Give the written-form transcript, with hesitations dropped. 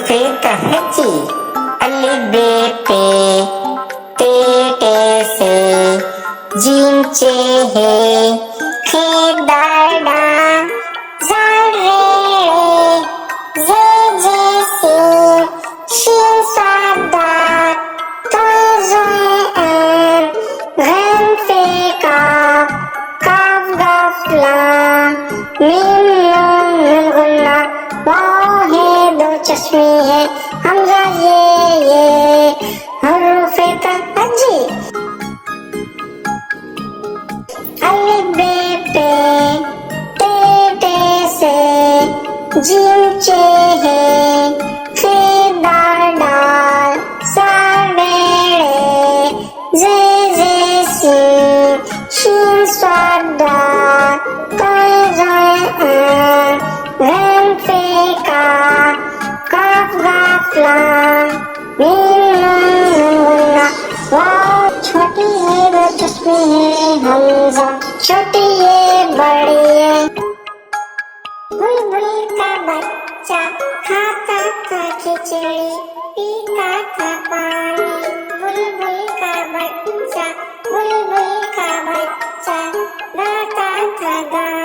हरूफे तहजी अलिफ बे पे ते टे से जीम चे हे खे दाल डा ज़ाल रे रे जे जे सीन शीन स्वाद दाल तोय ज़ोय गैन फे काफ गाफ लाम मीम नून नून गुन्ना वाव है दो चश्मे है हमजा ये हरूफे तहजी अलिफ बे पे ते टे से जीम चे हे खे दाल डाल ज़ाल रे रे जे जे सीन शीन स्वाद दाल तोय ज़ोय गैन फे काफ गाफ लाम मीम नून नून गुन्ना वाव छोटी है दो चश्मे है हमजा छोटी ये बड़ी है बुलबुल का बच्चा खाता था खिचड़ी पीता था पानी बुलबुल का बच्चा गाता था गाना